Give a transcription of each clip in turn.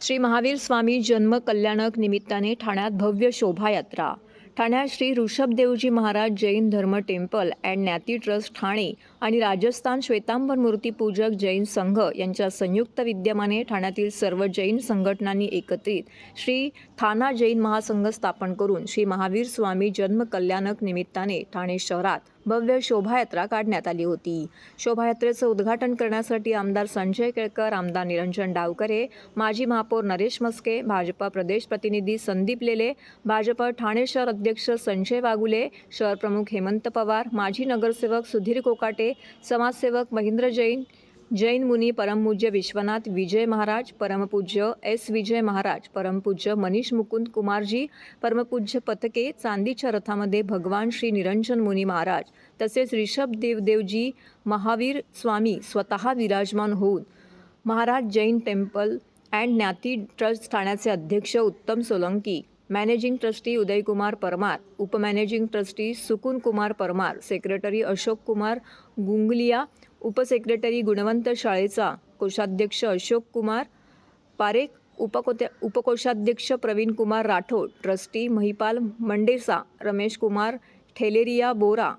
श्री महावीर स्वामी जन्म कल्याणक निमित्ताने ठाण्यात भव्य शोभायात्रा. ठाण्यात श्री ऋषभदेवजी महाराज जैन धर्म टेम्पल अँड ज्ञाती ट्रस्ट ठाणे आणि राजस्थान श्वेतांबर मूर्ती पूजक जैन संघ यांच्या संयुक्त विद्यमाने ठाण्यातील सर्व जैन संघटनांनी एकत्रित श्री थाना जैन महासंघ स्थापन करून श्री महावीर स्वामी जन्म कल्याणक निमित्ताने ठाणे शहरात भव्य शोभायात्रा काढण्यात आली होती. शोभायात्रेचं उद्घाटन करण्यासाठी आमदार संजय केळकर, आमदार निरंजन डावकरे, माजी महापौर नरेश मस्के, भाजपा प्रदेश प्रतिनिधी संदीप लेले, भाजपा ठाणे शहर अध्यक्ष संजय वागुले, शहर प्रमुख हेमंत पवार, माजी नगरसेवक सुधीर कोकाटे, समाजसेवक महेंद्र जैन, जैन मुनी परमपूज्य विश्वनाथ विजय महाराज, परमपूज्य एस विजय महाराज, परमपूज्य मनीष मुकुंद कुमारजी, परमपूज्य पथके, चांदीच्या रथामध्ये भगवान श्री निरंजन मुनी महाराज तसेच ऋषभदेवजी महावीर स्वामी स्वतः विराजमान होऊन महाराज जैन टेम्पल अँड ज्ञाती ट्रस्ट ठाण्याचे अध्यक्ष उत्तम सोलंकी, मॅनेजिंग ट्रस्टी उदयकुमार परमार, उपमॅनेजिंग ट्रस्टी सुकुन कुमार परमार, सेक्रेटरी अशोक कुमार गुंगलिया, उपसेक्रेटरी गुणवंत शाळेचा, कोषाध्यक्ष अशोक कुमार पारेख, उपकोषाध्यक्ष प्रवीण कुमार राठोड, ट्रस्टी महिपाल मंडेसा, रमेश कुमार ठेलेरिया बोरा,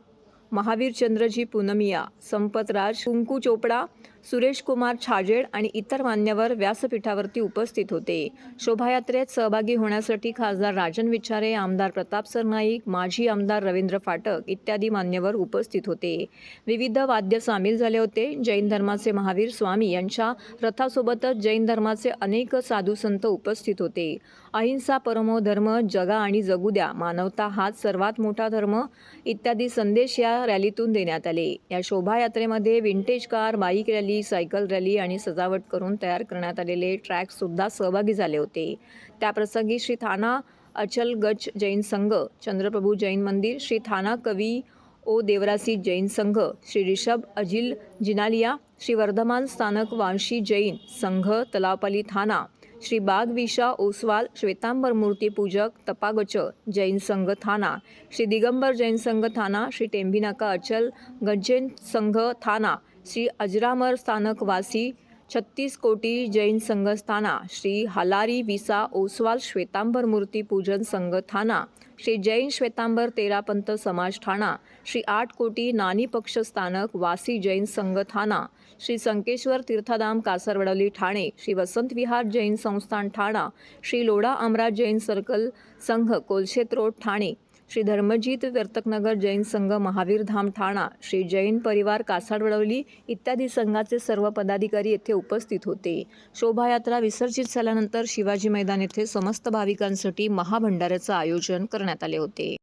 महावीर चंद्रजी पूनमिया, संपतराज कुंकू चोपडा, सुरेश कुमार छाजेड आणि इतर मान्यवर व्यासपीठावरती उपस्थित होते. शोभायात्रेत सहभागी होण्यासाठी खासदार राजन विचारे, आमदार प्रताप सरनाईक, माजी आमदार रवींद्र फाटक इत्यादी मान्यवर उपस्थित होते. विविध वाद्य सामील झाले होते. जैन धर्माचे महावीर स्वामी यांच्या रथासोबतच जैन धर्माचे अनेक साधू संत उपस्थित होते. अहिंसा परमो धर्म, जगा आणि जगू द्या, मानवता हाच सर्वात मोठा धर्म इत्यादी संदेश या रॅलीतून देण्यात आले. या शोभायात्रेमध्ये vintage car, bike rally, cycle rally आणि सजावट करून तयार करण्यात आलेले ट्रॅक सुद्धा सहभागी झाले होते. त्याप्रसंगी श्री थाना अचल गच जैन संघ, चंद्रप्रभू जैन मंदिर, श्री थाना कवी ओ देवरासी जैन संघ, श्री ऋषभ अजिल जिनालिया, श्री वर्धमान स्थानक वांशी जैन संघ तलावपाली थाना, श्री बाग विशा ओसवाल श्वेतांबर मूर्ती पूजक तपागच जैन संघ थाना, श्री दिगंबर जैन संघ थाना, श्री टेंभिनाका अचल गजैन संघ थाना, श्री अजरामर स्थानक वासी 36 कोटी जैन संघ थाना, श्री हालारी विसा ओसवाल श्वेतांबर मूर्ती पूजन संघ थाना, श्री जैन श्वेतांबर तेरापंथ समाज ठाणा, श्री 8 कोटी नानी पक्ष स्थानक वासी जैन संघ थाना, श्री संकेश्वर तीर्थधाम कासरवडवली ठाणे, श्री वसंत विहार जैन संस्थान ठाणा, श्री लोढा अमराज जैन सर्कल संघ कोलशेत रोड ठाणे, श्री धर्मजीत वर्तकनगर जैन संघ महावीर धाम ठाणा, श्री जैन परिवार कासारवडवली इत्यादी संघाचे सर्व पदाधिकारी येथे उपस्थित होते. शोभायात्रा विसर्जित झाल्यानंतर शिवाजी मैदान येथे समस्त भाविकांसाठी महाभंडाऱ्याचे आयोजन करण्यात आले होते.